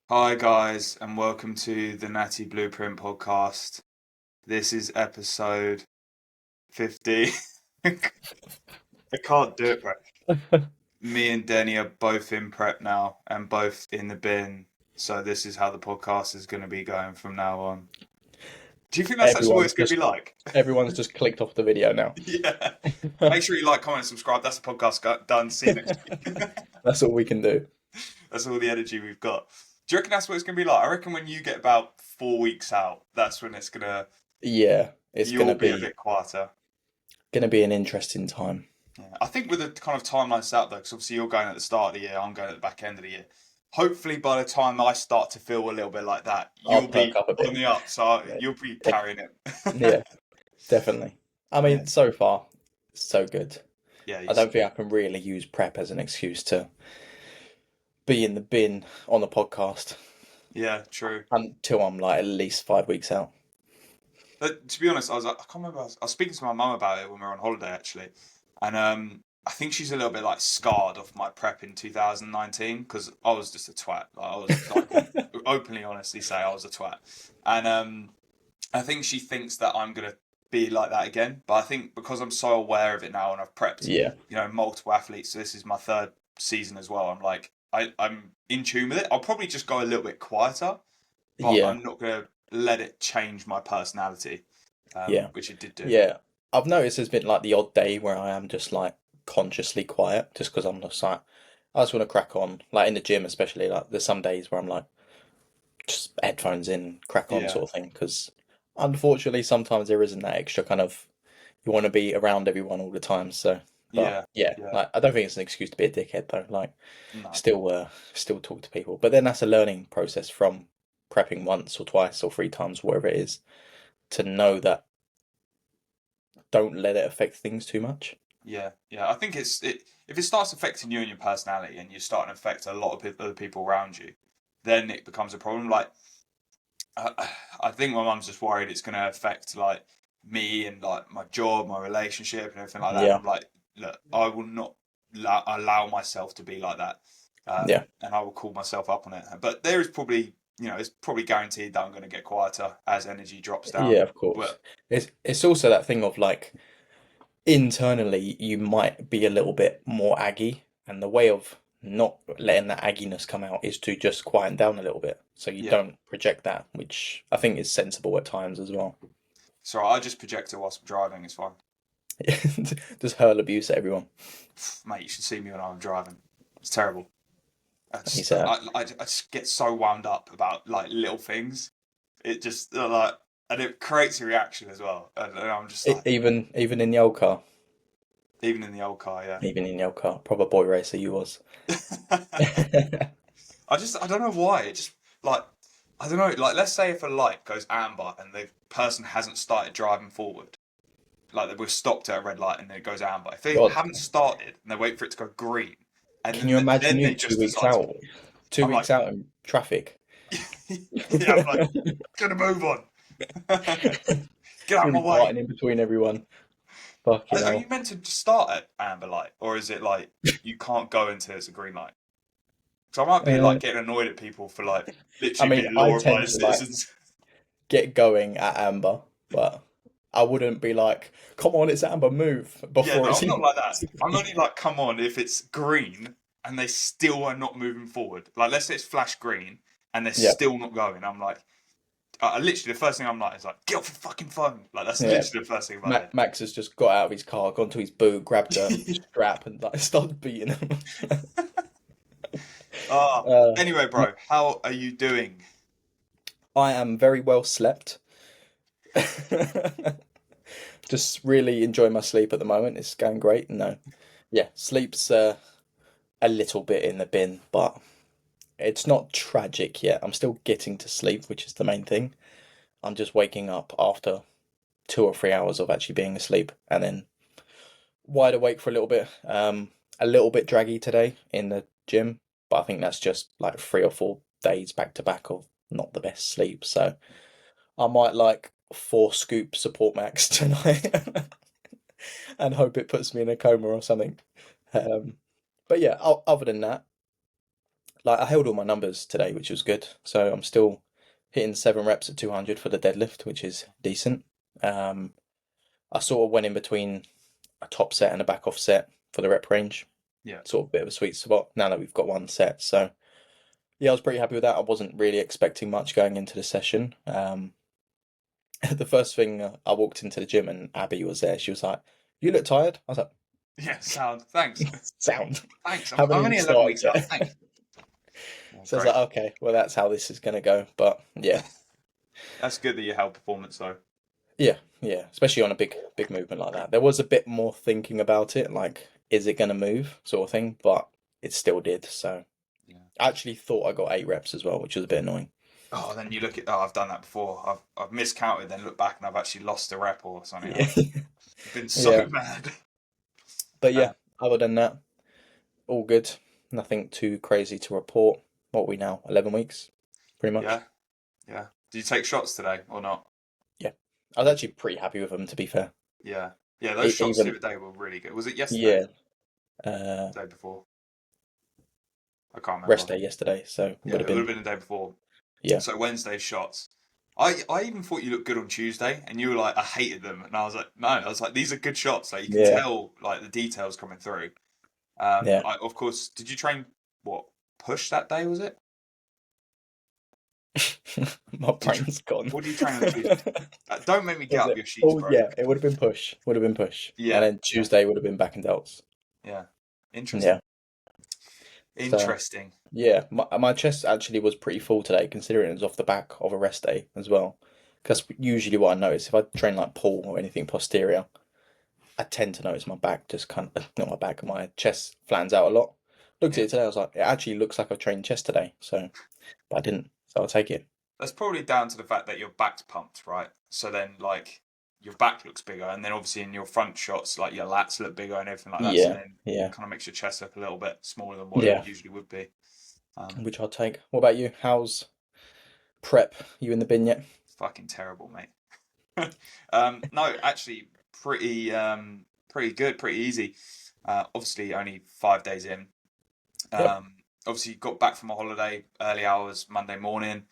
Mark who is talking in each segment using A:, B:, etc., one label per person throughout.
A: Hi, guys, and welcome to the Natty Blueprint podcast. This is episode 15. I can't do it, bro. Me and Denny are both in prep now and both in the bin. So, this is how the podcast is going to be going from now on. Do you think that's actually what
B: Everyone's
A: it's going to
B: just
A: be like?
B: everyone's just clicked off the video now.
A: Yeah. Make sure you like, comment, subscribe. That's the podcast done. See you next week.
B: That's all we can do.
A: That's all the energy we've got. Do you reckon that's what it's going to be like? I reckon when you get about 4 weeks out, that's when it's going to,
B: Yeah, it's
A: you'll be a bit quieter.
B: gonna be an interesting time.
A: Yeah. I think with the kind of timeline set up though, because obviously you're going at the start of the year, I'm going at the back end of the year. Hopefully, by the time I start to feel a little bit like that,
B: I'll
A: you'll
B: perk
A: be
B: up a
A: on
B: bit.
A: the up, so
B: Yeah,
A: you'll be
B: def-
A: carrying it.
B: yeah, definitely. I
A: Yeah,
B: mean, so far, so good.
A: yeah,
B: I don't think I can really use prep as an excuse to be in the bin on the podcast
A: yeah, true.
B: until I'm like at least 5 weeks out.
A: But to be honest, I can't remember. I was speaking to my mum about it when we were on holiday actually, and I think she's a little bit like scarred off my prep in 2019 because I was just a twat. Like, I can openly, honestly say I was a twat, and I think she thinks that I'm gonna be like that again. But I think because I'm so aware of it now and I've prepped,
B: Yeah,
A: multiple athletes. So this is my third season as well. I'm like, I'm in tune with it. I'll probably just go a little bit quieter, but
B: yeah,
A: I'm not gonna let it change my personality,
B: yeah,
A: which it did do.
B: yeah. I've noticed there's been like the odd day where I am just like consciously quiet, just because I'm just like I just want to crack on. Like in the gym, especially, like there's some days where I'm like just headphones in, crack on
A: Yeah,
B: sort of thing. Because unfortunately, sometimes there isn't that extra kind of you want to be around everyone all the time. So, but
A: yeah,
B: yeah,
A: yeah.
B: like I don't think it's an excuse to be a dickhead though. Like
A: No,
B: still talk to people. But then that's a learning process from prepping once or twice or 3 times, whatever it is, to know that don't let it affect things too much.
A: yeah, yeah. I think if it starts affecting you and your personality, and you're starting to affect a lot of other people around you, then it becomes a problem. Like I think my mum's just worried it's going to affect like me and like my job, my relationship, and everything like that. And
B: Yeah,
A: I'm like, look, I will not allow myself to be like that,
B: yeah.
A: and I will call myself up on it. But there is probably, it's probably guaranteed that I'm going to get quieter as energy drops down.
B: Yeah, of course.
A: But
B: It's also that thing of like internally you might be a little bit more aggy, and the way of not letting that agginess come out is to just quieten down a little bit so you
A: yeah,
B: don't project that, which I think is sensible at times as well.
A: so I just project it whilst I'm driving. It's fine,
B: Just hurl abuse at everyone.
A: mate. You should see me when I'm driving. It's terrible. I
B: He
A: just,
B: said,
A: I just get so wound up about like little things. It just like, and it creates a reaction as well. And I'm just like,
B: Even in the old car,
A: even in the old car, yeah.
B: even in the old car, proper boy racer you was.
A: I don't know why. It just like, I don't know. Like, let's say if a light goes amber and the person hasn't started driving forward, like we've stopped at a red light and then it goes amber. If they
B: God,
A: haven't started and they wait for it to go green, and
B: can you imagine
A: then
B: you
A: they
B: two
A: just
B: weeks
A: decide to,
B: out, two
A: I'm like,
B: weeks out in traffic?
A: yeah, I'm like, gonna move on. Get out of
B: Gonna
A: my
B: be
A: way.
B: darting in between everyone. Fucking
A: Are you
B: hell.
A: meant to start at amber light, or is it like you can't go until it's a green light? So I might be
B: Uh,
A: like getting annoyed at people for like
B: I
A: literally
B: mean,
A: being
B: I
A: law-abiding
B: tend to like
A: citizens.
B: get going at Amber, but I wouldn't be like, "Come on, it's Amber, move!"
A: Yeah,
B: before
A: no,
B: it's
A: I'm not
B: even.
A: like that. I'm only like, come on, if it's green and they still are not moving forward. Like, let's say it's flash green and they're
B: Yeah,
A: still not going. I'm like, literally the first thing I'm like is like, get off your fucking phone. Like, that's
B: yeah.
A: literally the first thing in my
B: Max has just got out of his car, gone to his boot, grabbed a
A: head.
B: strap, and like started beating him.
A: Ah,
B: Uh,
A: anyway,
B: no,
A: bro, how are you doing?
B: I am very well slept. Just really enjoying my sleep at the moment. It's going great. No, yeah, sleep's a little bit in the bin, but it's not tragic yet. I'm still getting to sleep, which is the main thing. I'm just waking up after 2 or 3 hours of actually being asleep and then wide awake for a little bit. A little bit draggy today in the gym, but I think that's just like 3 or 4 days back to back of not the best sleep. So I might like 4 scoop support max tonight and hope it puts me in a coma or something. Um, but yeah, other than that, like I held all my numbers today, which was good. So I'm still hitting 7 reps at 200 for the deadlift, which is decent. Um, I sort of went in between a top set and a back off set for the rep range,
A: Yeah.
B: sort of bit of a sweet spot now that we've got one set. So yeah, I was pretty happy with that. I wasn't really expecting much going into the session. The first thing I walked into the gym and Abby was there. She was like, "You look tired." I was like,
A: Yeah, sound. Thanks.
B: "Sound."
A: Thanks. I'm
B: Haven't even
A: only 11
B: started
A: weeks out.
B: yet.
A: Thanks. Yeah,
B: So I was
A: great.
B: like, "Okay, well that's how this is gonna go." But yeah,
A: That's good that you held performance though.
B: yeah, yeah. Especially on a big movement like that. There was a bit more thinking about it, like, is it gonna move, sort of thing. But it still did. So
A: Yeah.
B: I actually thought I got 8 reps as well, which was a bit annoying.
A: Oh, then you look at. Oh, I've done that before. I've miscounted, then look back and I've actually lost a rep or something.
B: Yeah,
A: I've been so
B: yeah.
A: mad.
B: But
A: Uh,
B: yeah, other than that, all good. Nothing too crazy to report. What are we now? 11 weeks, pretty much.
A: yeah, yeah. Did you take shots today or not?
B: Yeah, I was actually pretty happy with them, to be fair.
A: Yeah, yeah. Those shots the
B: Even
A: other day were really good. Was it yesterday?
B: yeah, uh,
A: The day before? I can't
B: rest
A: remember.
B: day yesterday, so it
A: Yeah,
B: would have
A: it would have
B: been
A: been the day before.
B: yeah,
A: So Wednesday shots. I even thought you looked good on Tuesday, and you were like, I hated them, and I was like, no, I was like, these are good shots. Like you can
B: yeah,
A: tell, like the details coming through.
B: yeah.
A: Of course, did you train what push that day? Was it?
B: My
A: Did you?
B: brain's gone.
A: What did you train on Tuesday? Don't make me get
B: Was
A: up
B: it?
A: your sheets,
B: Oh
A: bro.
B: yeah, it would have been push. Would have been push, and
A: Yeah,
B: then
A: yeah,
B: Tuesday would have been back and delts.
A: yeah.
B: Yeah.
A: Interesting.
B: So
A: Interesting.
B: yeah, my chest actually was pretty full today, considering it was off the back of a rest day as well. Because usually what I notice if I train like pull or anything posterior, I tend to notice my back just kind of, not my back, my chest flans out a lot. Looked at
A: Yeah.
B: it today, I was like, it actually looks like I've trained chest today. So, but I didn't. So I'll take it.
A: That's probably down to the fact that your back's pumped, right? So then, like, your back looks bigger, and then obviously in your front shots, like your lats look bigger and everything like that. So
B: Yeah,
A: then,
B: yeah,
A: kind of makes your chest look a little bit smaller than what it
B: yeah.
A: usually would be. Um,
B: Which I'll take. What about you? How's prep? You in the bin yet?
A: Fucking terrible, mate. No, actually, pretty good, pretty easy. Obviously, only 5 days in.
B: Yep.
A: Obviously, got back from a holiday early hours Monday morning.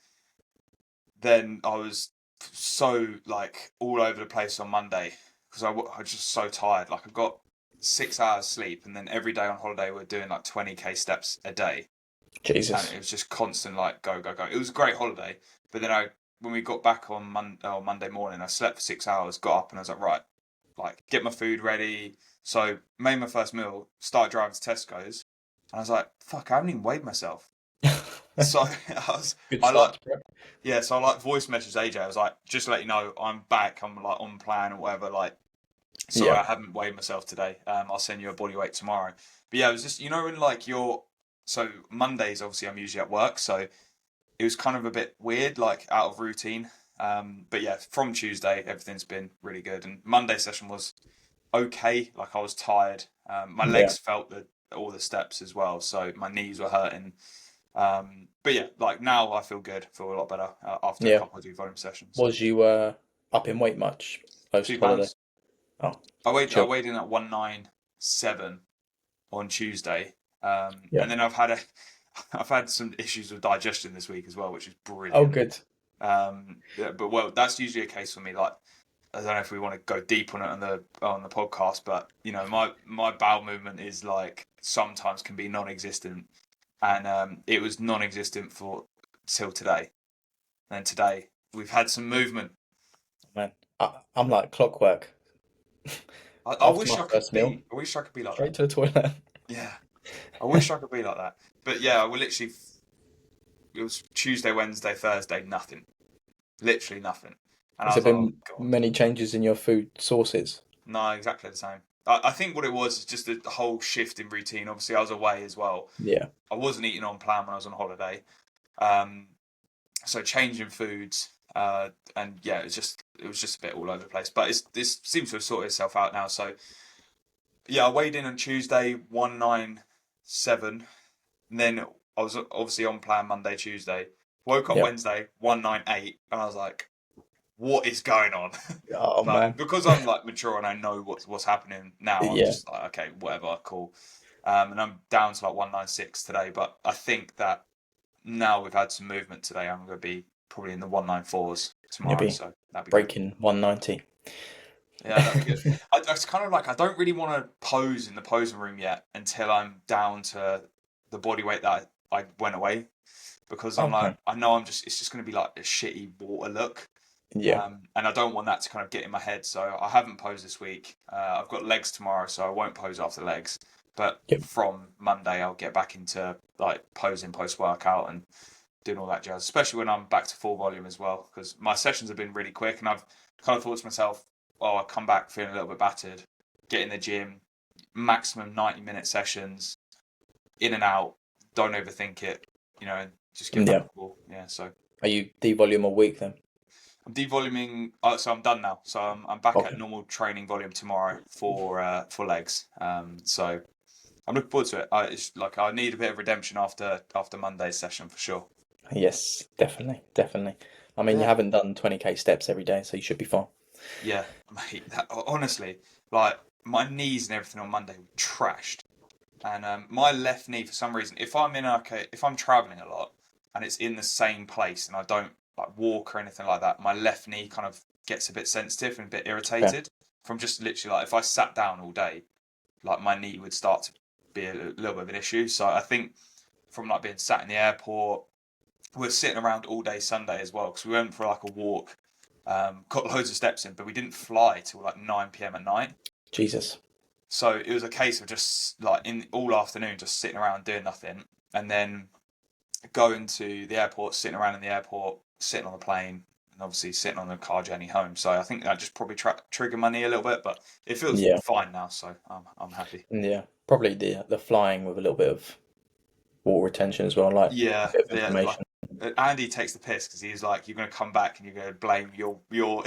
A: Then I was so like all over the place on Monday because I was just so tired. Like I got 6 hours sleep, and then every day on holiday we're doing like 20K steps a day, and
B: Jesus.
A: it was just constant like go go go. It was a great holiday, but then I when we got back on Monday morning, I slept for 6 hours, got up, and I was like right, like get my food ready. So made my first meal, started driving to Tesco's, and I was like fuck, I haven't even weighed myself. So
B: Good
A: I like
B: start to prep.
A: yeah, so I like voice message AJ. I was like, just to let you know, I'm back. I'm like on plan or whatever. Like, sorry,
B: Yeah,
A: I haven't weighed myself today. I'll send you a body weight tomorrow. But yeah, it was just when like so Mondays obviously I'm usually at work, so it was kind of a bit weird, like out of routine. But yeah, from Tuesday everything's been really good, and Monday session was okay. Like I was tired. My
B: yeah,
A: legs felt all the steps as well, so my knees were hurting. But yeah, like now I feel good, feel a lot better after a
B: yeah.
A: couple of do volume sessions.
B: Was you up in weight much post
A: Two
B: holiday?
A: pounds.
B: Oh,
A: I
B: chill.
A: weighed in at 197 on Tuesday,
B: Yeah.
A: and then I've had some issues with digestion this week as well, which is
B: Oh,
A: brilliant.
B: good.
A: Yeah, but well, that's usually a case for me. Like I don't know if we want to go deep on it on the podcast, but my bowel movement is like sometimes can be non-existent, and it was non-existent for till today. And today we've had some movement.
B: Man, I'm like clockwork.
A: I
B: After
A: wish
B: my
A: I could
B: first meal,
A: be. I wish I could be like that.
B: straight to the toilet.
A: Yeah, I wish I could be like that. But yeah, we literally. It was Tuesday, Wednesday, Thursday, nothing. Literally nothing. And I
B: Has there
A: was like, oh
B: been
A: god,
B: many changes in your food sources?
A: no, exactly the same. I think what it was is just the whole shift in routine. Obviously, I was away as well.
B: Yeah,
A: I wasn't eating on plan when I was on holiday. Um, so changing foods, and yeah, it was just a bit all over the place. But this seems to have sorted itself out now. So yeah, I weighed in on Tuesday 197, and then I was obviously on plan Monday, Tuesday. Woke up
B: yeah.
A: Wednesday 198, and I was like, "What is going on?"
B: Oh
A: But
B: man.
A: because I'm like mature and I know what's happening now, I'm
B: Yeah,
A: just like, okay, whatever, cool. and I'm down to like 196 today. But I think that now we've had some movement today, I'm going to be probably in the 194s
B: You'll
A: tomorrow,
B: be
A: so that'd be good.
B: breaking 190.
A: Yeah, that'd be good. It's kind of like I don't really want to pose in the posing room yet until I'm down to the body weight that I went away, because I'm like,
B: Okay.
A: I know it's just going to be like a shitty water look.
B: Yeah.
A: And I don't want that to kind of get in my head. So I haven't posed this week. I've got legs tomorrow, so I won't pose after legs. But
B: Yep.
A: from Monday, I'll get back into like posing post workout and doing all that jazz, especially when I'm back to full volume as well, because my sessions have been really quick, and I've kind of thought to myself, oh, I come back feeling a little bit battered, get in the gym, maximum 90-minute sessions, in and out, don't overthink it, and just get back
B: Yeah.
A: to full. Yeah, so
B: Are you devolume a week then?
A: I'm devoluming. So I'm done now. So I'm back at
B: Okay.
A: normal training volume tomorrow for legs. So I'm looking forward to it. It's like I need a bit of redemption after Monday's session for sure.
B: Yes, definitely, definitely. I mean, you
A: Yeah,
B: haven't done 20k steps every day, so you should be fine.
A: yeah, mate. Honestly, like my knees and everything on Monday were trashed, and my left knee for some reason, if I'm traveling a lot and it's in the same place and I don't like walk or anything like that, my left knee kind of gets a bit sensitive and a bit
B: Okay.
A: irritated from just literally like if I sat down all day, like my knee would start to be a little bit of an issue. So I think from like being sat in the airport, we're sitting around all day Sunday as well because we went for like a walk, got loads of steps in, but we didn't fly till like 9 p.m. at night.
B: Jesus.
A: So it was a case of just like in all afternoon, just sitting around doing nothing, and then going to the airport, sitting around in the airport, sitting on the plane, and obviously sitting on the car journey home. So I think that just probably triggered my knee a little bit, but it feels
B: Yeah.
A: fine now, so I'm happy.
B: Yeah. Probably the flying with a little bit of water retention as well, like a
A: Yeah,
B: bit of
A: yeah. Like
B: inflammation.
A: Andy takes the piss because he's like, "You're going to come back and you're going to blame your your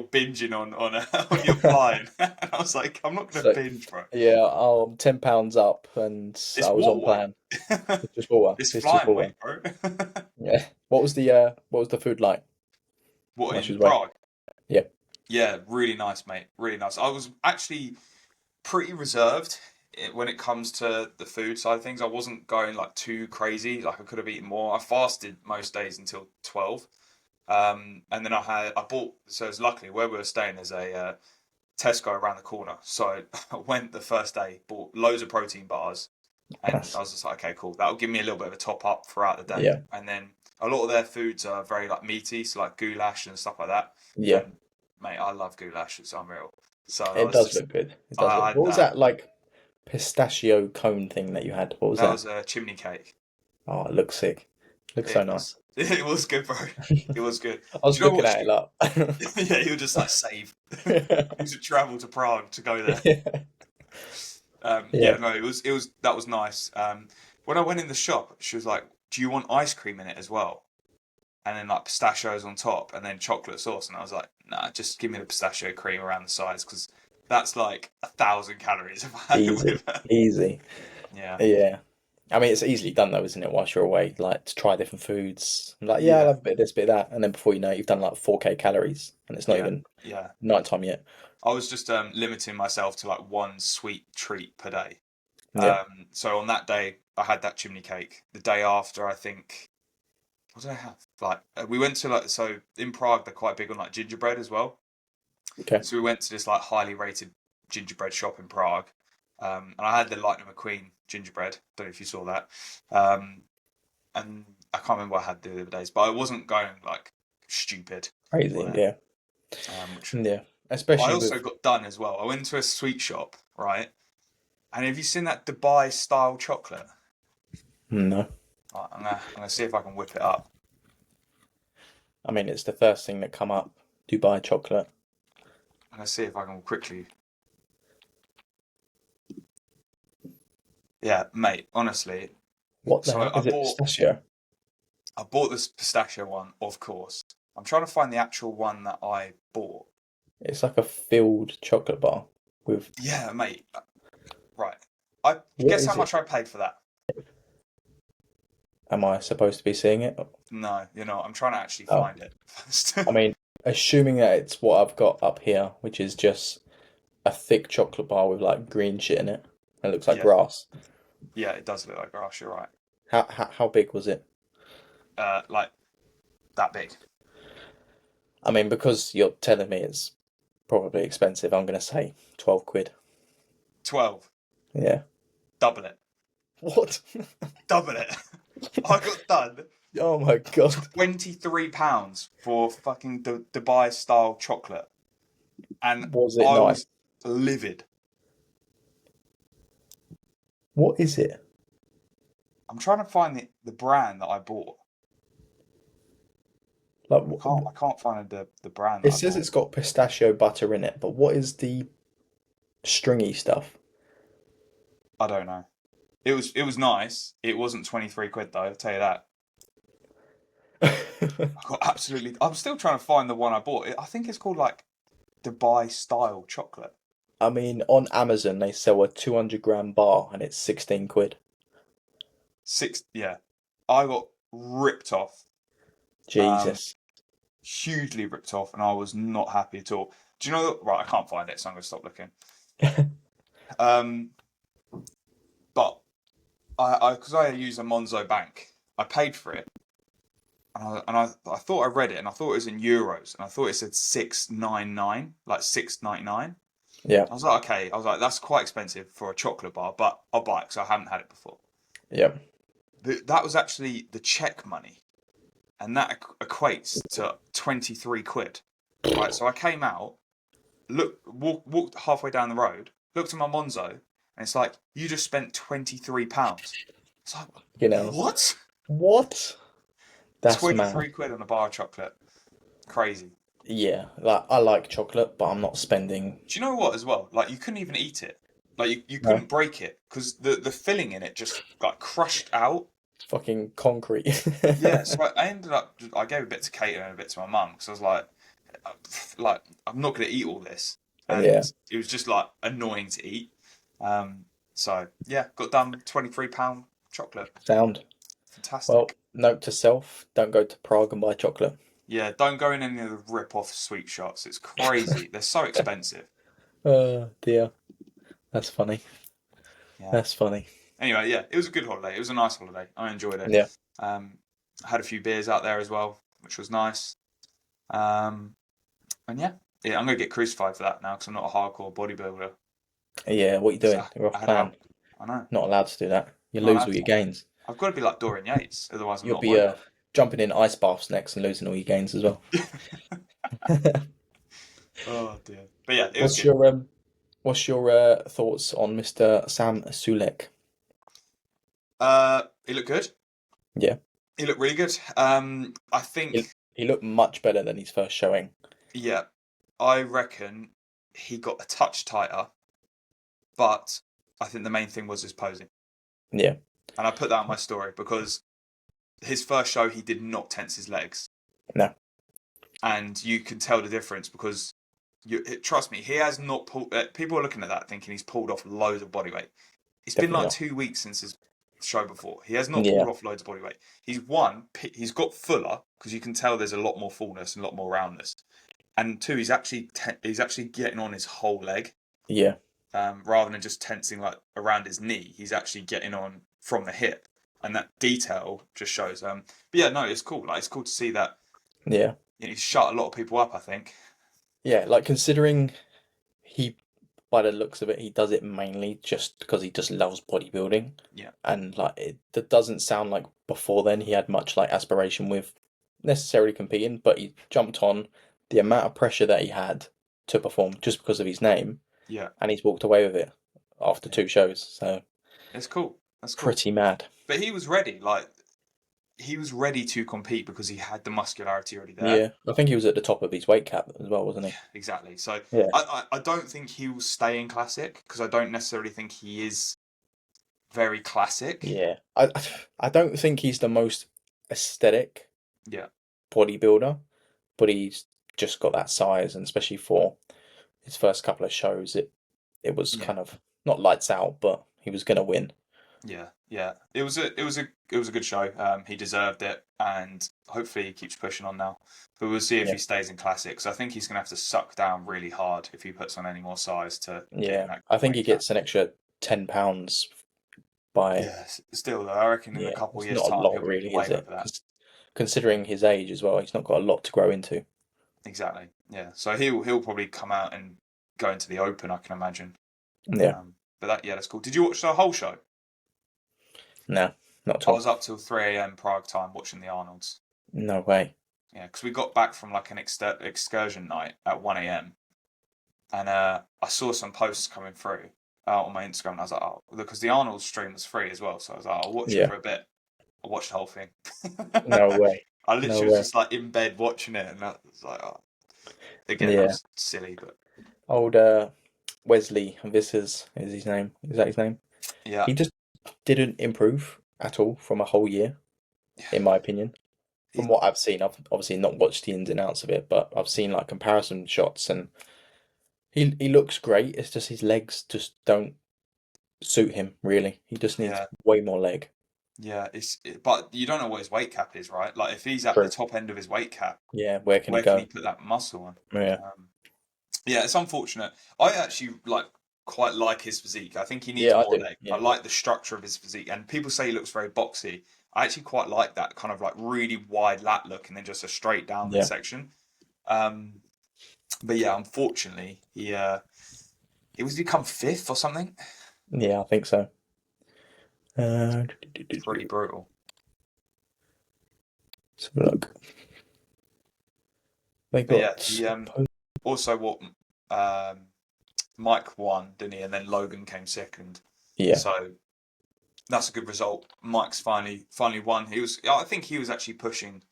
A: binging on on your flying." And I was like, "I'm not going to
B: So
A: binge, bro.
B: yeah, I'm 10 pounds up, and I
A: It's
B: was on
A: water.
B: plan. It's just water.
A: It's
B: It's just
A: flying
B: water.
A: weight, bro."
B: Yeah. What was the food like
A: What
B: while she
A: in
B: was away?
A: Prague?
B: Yeah.
A: Yeah, really nice, mate. Really nice. I was actually pretty reserved when it comes to the food side of things. I wasn't going like too crazy. Like I could have eaten more. I fasted most days until 12. And then I bought. So it's luckily where we were staying. There's a Tesco around the corner. So I went the first day, bought loads of protein bars, and I
B: Nice.
A: was just like, okay, cool. That'll give me a little bit of a top up throughout the day.
B: Yeah.
A: And then a lot of their foods are very like meaty, so like goulash and stuff like that.
B: Yeah.
A: And mate, I love goulash. It's unreal. So I
B: It
A: was
B: does
A: just
B: look good. It does
A: I
B: look.
A: had
B: What was
A: that.
B: that like pistachio cone thing that you had? What was
A: That
B: that?
A: was a chimney cake.
B: Oh, it looks sick. Looks so
A: It
B: nice.
A: was it was good, bro. It was good.
B: I
A: Do
B: was
A: you know
B: looking
A: what,
B: at it
A: Stu?
B: like,
A: Yeah, you were just like save. You should travel to Prague to go there.
B: yeah,
A: Yeah,
B: yeah,
A: no, it was that was nice. When I went in the shop, she was like, "Do you want ice cream in it as well?" And then like pistachios on top, and then chocolate sauce. And I was like, "Nah, just give me the pistachio cream around the sides because that's like 1,000 calories if I had it
B: easy,
A: with it."
B: easy.
A: Yeah,
B: Yeah. I mean, it's easily done though, isn't it? Whilst you're away, like to try different foods. I'm like, yeah, I'll
A: yeah,
B: have a bit of this, bit of that, and then before you know it, you've done like 4k calories, and it's not
A: yeah,
B: even
A: yeah.
B: nighttime yet.
A: I was just limiting myself to like one sweet treat per day.
B: Yeah.
A: So on that day, I had that chimney cake. The day after, I think, what did I have? Like we went to like so in Prague, they're quite big on like gingerbread as well.
B: Okay.
A: So we went to this like highly rated gingerbread shop in Prague, and I had the Lightning McQueen gingerbread. Don't know if you saw that. Um, and I can't remember what I had the other days, but I wasn't going like stupid on
B: Crazy.
A: it.
B: Yeah.
A: Which
B: Yeah.
A: I
B: Especially
A: also
B: with
A: got done as well. I went to a sweet shop, right? And have you seen that Dubai style chocolate?
B: no.
A: Right, I'm gonna see if I can whip it up.
B: I mean, it's the first thing that come up. Dubai chocolate.
A: I'm gonna see if I can quickly. Yeah, mate. Honestly,
B: What the
A: so
B: hell
A: I
B: is it?
A: bought
B: Pistachio.
A: I bought this pistachio one, of course. I'm trying to find the actual one that I bought.
B: It's like a filled chocolate bar with.
A: Yeah, mate. Right. I
B: What
A: guess
B: is
A: how
B: it?
A: much I paid for that.
B: Am I supposed to be seeing it?
A: No, you're not. I'm trying to actually
B: Oh,
A: find it first.
B: I mean, assuming that it's what I've got up here, which is just a thick chocolate bar with like green shit in it. It looks like
A: Yeah.
B: grass.
A: Yeah, it does look like grass. You're right.
B: How big was it?
A: Like that big.
B: I mean, because you're telling me it's probably expensive, I'm gonna say 12 quid.
A: 12.
B: Yeah.
A: Double it.
B: What?
A: Double it. I got done
B: Oh my God.
A: £23 for fucking Dubai style chocolate, and
B: Was it
A: I
B: nice?
A: was livid.
B: What is it?
A: I'm trying to find the brand that I bought.
B: Like,
A: I can't find the brand
B: it
A: that I
B: says
A: bought.
B: it's got pistachio butter in it, but what is the stringy stuff?
A: I don't know. It was nice. It wasn't 23 quid though. I'll tell you that. I got absolutely. I'm still trying to find the one I bought. I think it's called like Dubai style chocolate.
B: I mean, on Amazon they sell a 200-gram bar and it's 16 quid.
A: Yeah. I got ripped off. Um,
B: Jesus.
A: hugely ripped off, and I was not happy at all. Do you know? Right, I can't find it, so I'm gonna stop looking. Um, but because I use a Monzo bank, I paid for it, and I thought I read it, and I thought it was in euros, and I thought it said 699, like 6.99.
B: Yeah,
A: I was like, okay, I was like, that's quite expensive for a chocolate bar, but I'll buy it because I haven't had it before.
B: yeah.
A: That was actually the Czech money, and that equates to 23 quid. Right, so I came out, walked halfway down the road, looked at my Monzo, and it's like, you just spent £23. It's like,
B: You know
A: what?
B: what? That's mad.
A: 23 quid on a bar of chocolate. Crazy.
B: Yeah, like I like chocolate, but I'm not spending.
A: Do you know what as well? Like, you couldn't even eat it. Like, you
B: No,
A: couldn't break it because the filling in it just got crushed out.
B: fucking concrete.
A: Yeah, so I ended up, I gave a bit to Kate and a bit to my mum because I was like, I'm not going to eat all this.
B: Yeah,
A: And it was just like annoying to eat. So yeah, got done £23 chocolate.
B: sound. Well,
A: Fantastic.
B: note to self: don't go to Prague and buy chocolate.
A: Yeah, don't go in any of the rip-off sweet shops. It's crazy. They're so expensive.
B: Dear, that's funny.
A: Yeah.
B: That's funny.
A: Anyway, yeah, it was a good holiday. It was a nice holiday. I enjoyed it.
B: Yeah,
A: I had a few beers out there as well, which was nice. Um, and yeah, I'm gonna get crucified for that now because I'm not a hardcore bodybuilder.
B: yeah. What you
A: So
B: doing? You're
A: I
B: off
A: had
B: plan.
A: out. I know.
B: Not allowed to do that. You
A: I'm not
B: lose
A: allowed
B: all your
A: to.
B: gains.
A: I've got to be like Dorian Yates, otherwise I'm
B: You'll
A: not a
B: be
A: bodybuilder.
B: jumping in ice baths next and losing all your gains as well.
A: Oh dear. But yeah, it was
B: What's
A: good.
B: your what's your thoughts on Mr. Sam Sulek?
A: It looked good.
B: Yeah,
A: It looked really good. I
B: he,
A: think,
B: he looked much better than his first showing.
A: yeah, I reckon he got a touch tighter, but I think the main thing was his posing.
B: Yeah,
A: And I put that on my story because his first show, he did not tense his legs.
B: no,
A: And you can tell the difference because trust me, he has not pulled. People are looking at that thinking he's pulled off loads of body weight. It's been
B: definitely
A: like
B: not.
A: 2 weeks since his show before. He has not
B: Yeah,
A: pulled off loads of body weight. He's got fuller because you can tell there's a lot more fullness and a lot more roundness. And two, he's actually getting on his whole leg,
B: yeah,
A: rather than just tensing like around his knee. He's actually getting on from the hip, and that detail just shows. But yeah, no, it's cool. Like it's cool to see that.
B: yeah,
A: He's shut a lot of people up. I think.
B: yeah. Like considering he, by the looks of it, he does it mainly just because he just loves bodybuilding,
A: Yeah,
B: and like it that doesn't sound like before then he had much like aspiration with necessarily competing, but he jumped on the amount of pressure that he had to perform just because of his name,
A: yeah,
B: and he's walked away with it after
A: yeah.
B: 2 shows. So
A: It's cool. That's cool.
B: pretty mad.
A: But he was ready. Like he was ready to compete because he had the muscularity already there.
B: Yeah, I think he was at the top of his weight cap as well, wasn't he?
A: Exactly. So
B: Yeah.
A: I don't think he will stay in classic because I don't necessarily think he is very classic.
B: Yeah. I don't think he's the most aesthetic
A: Yeah,
B: bodybuilder, but he's just got that size, and especially for his first couple of shows, it was
A: yeah,
B: kind of not lights out, but he was gonna win.
A: yeah, yeah. It was a good show. He deserved it, and hopefully he keeps pushing on now. But we'll see if
B: Yeah.
A: he stays in classics. I think he's gonna have to suck down really hard if he puts on any more size to get in
B: Yeah.
A: that
B: I think he
A: weight cap.
B: gets an extra £10 by
A: Yeah, still though, I reckon in a
B: yeah,
A: couple of
B: it's
A: years'
B: not a
A: time he'll
B: lot
A: be
B: really,
A: way
B: is it?
A: over that.
B: Considering his age as well, he's not got a lot to grow into.
A: Exactly. Yeah. So he'll probably come out and go into the Open, I can imagine.
B: Yeah,
A: But that's cool. Did you watch the whole show?
B: no, not at
A: I
B: all.
A: was up till 3 a.m. Prague time watching the Arnolds.
B: No way.
A: Yeah, because we got back from like an excursion night at 1 a.m. and I saw some posts coming through on my Instagram. And I was like, oh, because the Arnold stream was free as well, so I was like, I'll watch it
B: Yeah,
A: for a bit. I watched the whole thing.
B: no way.
A: I
B: No
A: literally was
B: way.
A: just like in bed watching it, and I was like, oh. Again, that
B: Yeah.
A: was silly, but
B: Old Wesley Vissers is his name. Is that his name?
A: yeah,
B: He just didn't improve at all from a whole year, in my opinion. From
A: he,
B: what I've seen, I've obviously not watched the ins and outs of it, but I've seen like comparison shots and he looks great. It's just his legs just don't suit him really. He just needs
A: yeah,
B: way more leg.
A: yeah. But you don't know what his weight cap is, right? Like if he's at the
B: True.
A: top end of his weight cap,
B: Yeah, where can he
A: where can he
B: go?
A: put that muscle on?
B: Yeah.
A: Yeah, it's unfortunate. I actually quite like his physique. I think he needs
B: Yeah, I
A: more
B: do.
A: leg. I
B: Yeah.
A: like the structure of his physique, and people say he looks very boxy. I actually quite like that kind of like really wide lat look and then just a straight down
B: Yeah.
A: midsection. Um, but yeah, unfortunately, he was become fifth or something.
B: Yeah, I think so. Uh,
A: Pretty brutal.
B: let's have a look. They
A: But yeah,
B: got
A: he also what um, Mike won, didn't he? And then Logan came second.
B: yeah.
A: So that's a good result. Mike's finally won. I think he was actually pushing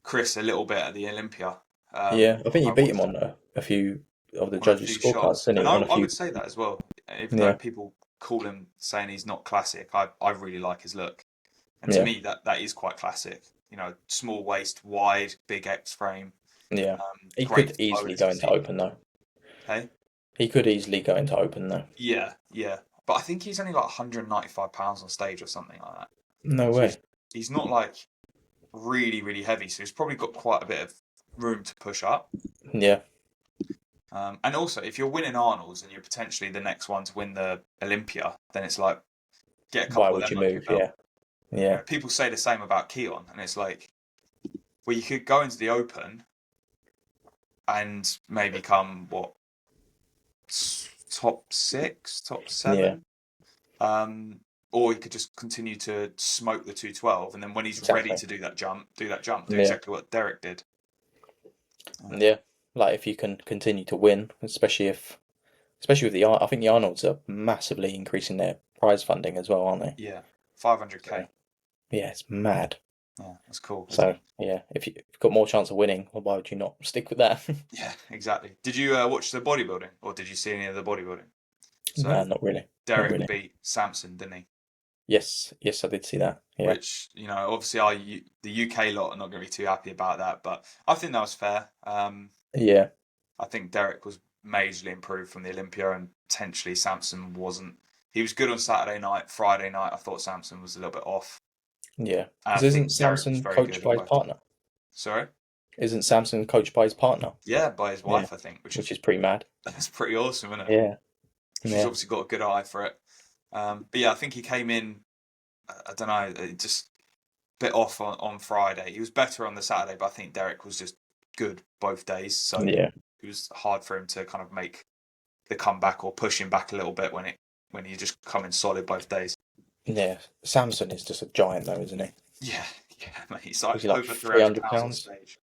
A: Chris a little bit at the Olympia.
B: Yeah, I think
A: I
B: you beat him
A: watched
B: on a few of the
A: on a
B: judges'
A: few
B: scorecards,
A: shots,
B: didn't
A: and
B: he? On a
A: I
B: few.
A: would say that as well. Even though
B: Yeah,
A: people call him saying he's not classic, I really like his look, and to
B: yeah,
A: me that is quite classic. Small waist, wide, big X frame,
B: yeah. He
A: great
B: could easily
A: bowler's
B: go into
A: physique.
B: open though.
A: Hey,
B: He could easily go into open though.
A: yeah, yeah, but I think he's only like 195 pounds on stage or something like that.
B: No
A: So he's
B: way.
A: he's not like really really heavy, so he's probably got quite a bit of room to push up.
B: Yeah.
A: And also, if you're winning Arnold's and you're potentially the next one to win the Olympia, then it's like get a
B: Why
A: couple of
B: would
A: them
B: you
A: under your
B: move?
A: belt.
B: Yeah, yeah,
A: People say the same about Keon, and it's like, well, you could go into the Open and maybe come top six, top
B: yeah.
A: seven, or he could just continue to smoke the 212, and then when he's ready
B: Exactly.
A: to do that jump, do
B: Yeah,
A: exactly what Derek did. Um,
B: yeah. Like if you can continue to win, especially with I think the Arnolds are massively increasing their prize funding as well, aren't they?
A: yeah,
B: So
A: 500k.
B: yeah, it's mad.
A: Yeah, that's cool, isn't
B: So
A: it?
B: yeah, if you've got more chance of winning, well, why would you not stick with that?
A: Yeah, exactly. Did you watch the bodybuilding, or did you see any of the bodybuilding?
B: No,
A: So
B: not really. Not
A: Derek
B: really.
A: beat Samson, didn't he?
B: Yes, yes, I did see that. Yeah,
A: Which obviously the UK lot are not going to be too happy about that, but I think that was fair.
B: yeah,
A: I think Derek was majorly improved from the Olympia, and potentially Samson wasn't. He was good on Saturday night, Friday night. I thought Samson was a little bit off,
B: yeah.
A: and I
B: Because isn't
A: think Derek was
B: Samson
A: very
B: coached
A: good on
B: by his
A: both days.
B: partner?
A: Sorry,
B: Isn't Samson coached by his partner?
A: yeah, by his
B: Yeah,
A: wife, I think, which
B: which
A: is
B: is pretty mad.
A: that's pretty awesome, isn't it?
B: Yeah,
A: She's
B: yeah,
A: obviously got a good eye for it. But yeah, I think he came in. I don't know, just a bit off on Friday. He was better on the Saturday, but I think Derek was just good both days. So
B: yeah,
A: it was hard for him to kind of make the comeback or push him back a little bit when he just come in solid both days.
B: yeah. Samson is just a giant though, isn't he?
A: Yeah, yeah, mate. He's
B: Was
A: like
B: he like
A: over 300
B: 300
A: pounds on
B: pounds?
A: stage.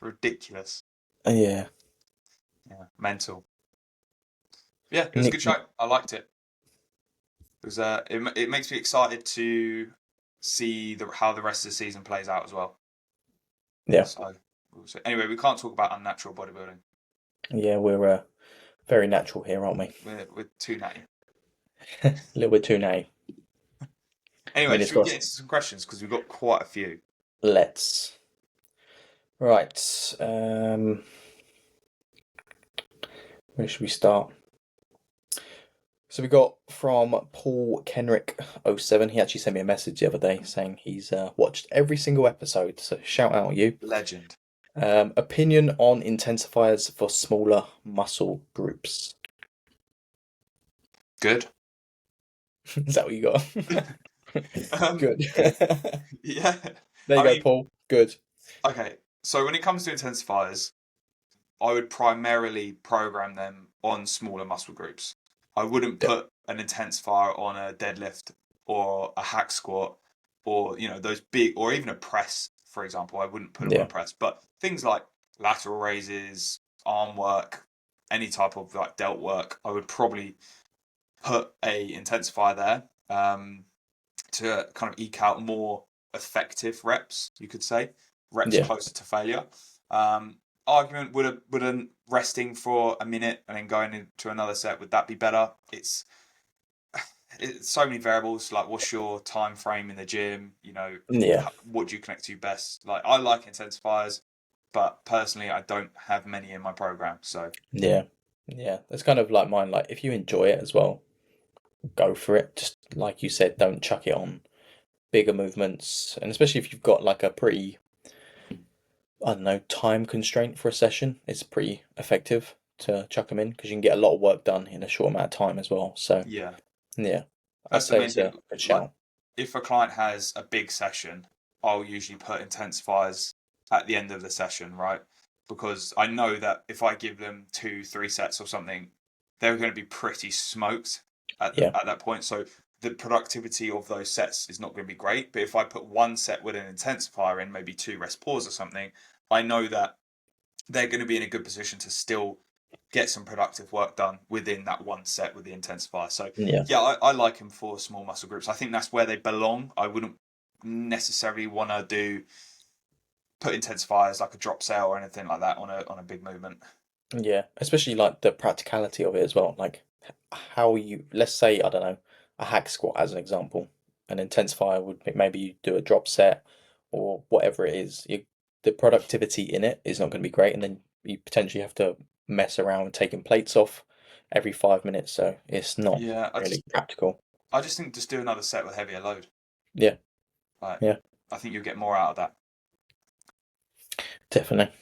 A: Ridiculous.
B: Yeah.
A: Yeah, mental. Yeah, it was a
B: Nick,
A: good show. I liked it. It was it makes me excited to see how the rest of the season plays out as well.
B: yeah,
A: So anyway, we can't talk about unnatural bodybuilding.
B: yeah. We're very natural here, aren't we?
A: We're too natty.
B: A little bit too nay. I
A: Anyway,
B: mean, it's
A: should we
B: got.
A: get into some questions because we've got quite a few.
B: Let's. Right. Where should we start? So we got from Paul Kenrick 07. He actually sent me a message the other day saying he's watched every single episode. So shout out you.
A: Legend.
B: Opinion on intensifiers for smaller muscle groups.
A: Good.
B: Is that what you got?
A: Um,
B: Good.
A: yeah.
B: There you
A: I
B: go,
A: mean,
B: Paul. Good.
A: okay. So when it comes to intensifiers, I would primarily program them on smaller muscle groups. I wouldn't
B: Yeah.
A: put an intensifier on a deadlift or a hack squat or those big, or even a press, for example. I wouldn't put them on a
B: Yeah.
A: press, but things like lateral raises, arm work, any type of like delt work, I would probably put a intensifier there to kind of eke out more effective reps, you could say, reps
B: Yeah.
A: closer to failure. Um, Argument, would a resting for a minute and then going into another set, would that be better? It's so many variables. Like, what's your time frame in the gym?
B: Yeah.
A: What do you connect to best? Like, I like intensifiers, but personally, I don't have many in my program. So
B: Yeah. Yeah. It's kind of like mine. Like, if you enjoy it as well, go for it. Just like you said, don't chuck it on bigger movements. And especially if you've got like a pretty, I don't know, time constraint for a session, it's pretty effective to chuck them in because you can get a lot of work done in a short amount of time as well. So,
A: yeah,
B: yeah, I'd
A: that's the
B: say
A: main
B: it's
A: thing.
B: a good
A: Like,
B: shout.
A: if a client has a big session, I'll usually put intensifiers at the end of the session, right? Because I know that if I give them 2, 3 sets or something, they're going to be pretty smoked
B: Yeah.
A: at that point. So the productivity of those sets is not going to be great. But if I put one set with an intensifier in, maybe two rest pause or something, I know that they're going to be in a good position to still get some productive work done within that one set with the intensifier. So
B: Yeah.
A: yeah, I like them for small muscle groups. I think that's where they belong. I wouldn't necessarily want to do put intensifiers like a drop set or anything like that on a big movement.
B: Yeah, especially like the practicality of it as well. Like how you, let's say, I don't know, a hack squat as an example. An intensifier would be maybe you do a drop set or whatever it is. The productivity in it is not going to be great, and then you potentially have to mess around taking plates off every 5 minutes, so it's not
A: Yeah,
B: really practical.
A: I just think just do another set with heavier load.
B: Yeah,
A: Like,
B: yeah,
A: I think you'll get more out of that.
B: definitely.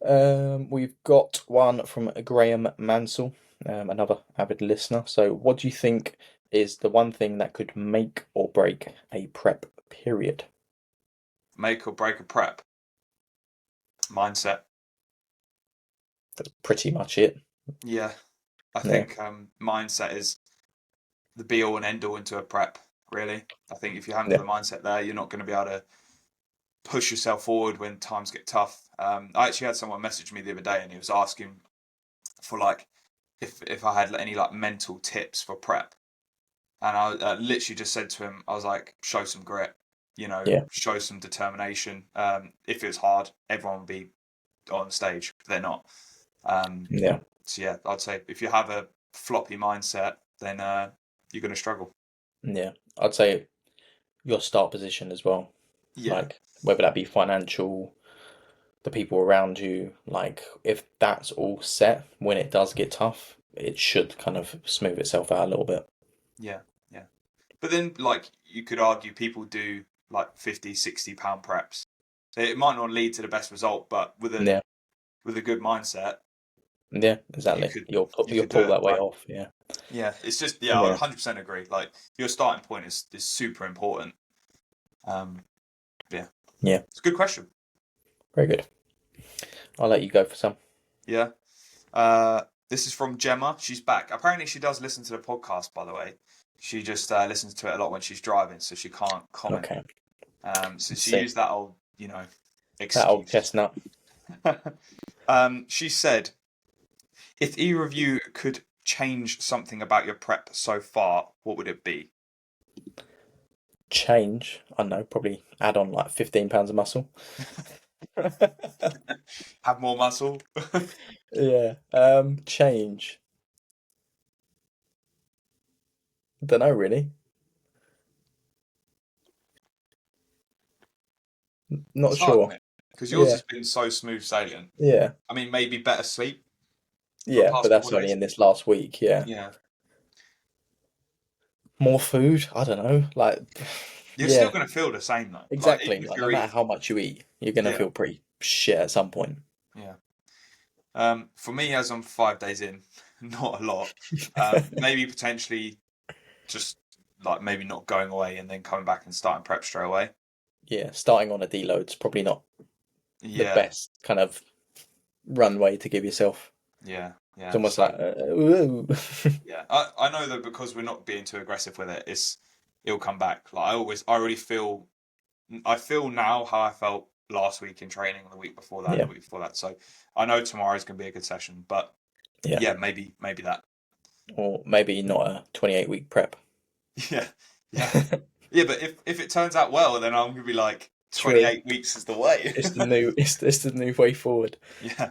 B: We've got one from Graham Mansell, another avid listener. So, what do you think is the one thing that could make or break a prep period?
A: Make or break a prep mindset.
B: That's pretty much it.
A: Yeah, I
B: Yeah,
A: think mindset is the be all and end all into a prep. Really, I think if you haven't got
B: yeah,
A: the mindset there, you're not going to be able to push yourself forward when times get tough. I actually had someone message me the other day, and he was asking for like if I had any like mental tips for prep, and I literally just said to him, I was like, show some grit,
B: yeah,
A: show some determination. If it was hard, everyone would be on stage. They're not. Um,
B: yeah,
A: so yeah, I'd say if you have a floppy mindset, then you're going to struggle.
B: yeah. I'd say your start position as well.
A: Yeah,
B: Like whether that be financial, the people around you. Like if that's all set, when it does get tough, it should kind of smooth itself out a little bit.
A: yeah, yeah. But then, like, you could argue people do like 50, 60 pound preps. So it might not lead to the best result, but
B: Yeah,
A: with a good mindset,
B: yeah,
A: you
B: exactly.
A: could
B: You'll
A: do
B: pull
A: it.
B: that weight
A: Like,
B: off. Yeah,
A: yeah, it's just yeah, I
B: yeah,
A: 100% agree. Like your starting point is super important. Um, yeah,
B: yeah.
A: it's a good question.
B: Very good. I'll let you go for some.
A: Yeah. This is from Gemma. She's back. Apparently, she does listen to the podcast. By the way, she just listens to it a lot when she's driving, so she can't comment.
B: Okay.
A: So
B: Let's
A: she
B: see.
A: used that old,
B: That old
A: excuse.
B: chestnut.
A: She said, if either of you could change something about your prep so far, what would it be?
B: Change. I don't know, probably add on like 15 pounds of muscle.
A: Have more muscle?
B: Yeah. Change. Don't know really. Not
A: It's hard,
B: sure.
A: isn't it? Because yours
B: Yeah.
A: has been so smooth sailing.
B: Yeah.
A: I mean, maybe better sleep for the
B: Yeah, but
A: past couple
B: that's
A: of
B: only
A: days.
B: in this last week. Yeah.
A: Yeah.
B: More food. I don't know. Like,
A: You're still
B: yeah,
A: going to feel the same, though. Like,
B: exactly.
A: even if
B: Like, no
A: you're
B: matter
A: eating.
B: how much you eat, you're gonna
A: Yeah.
B: feel pretty shit at some point.
A: Yeah. For me, as I'm 5 days in, not a lot. Maybe potentially just like maybe not going away and then coming back and starting prep straight away.
B: Yeah, starting on a deload's probably not the
A: Yeah,
B: best kind of runway to give yourself.
A: yeah,
B: It's
A: yeah.
B: almost
A: So
B: like, ooh.
A: yeah, I know that because we're not being too aggressive with it, it'll come back. Like I already feel, I feel now how I felt last week in training, the week before that, and
B: Yeah,
A: the week before that. So I know tomorrow's gonna be a good session, but
B: yeah.
A: yeah, maybe that.
B: Or maybe not a 28-week prep.
A: Yeah, yeah, yeah. But if it turns out well, then I'm gonna be like
B: True.
A: 28 weeks is the way.
B: It's the new way forward.
A: Yeah,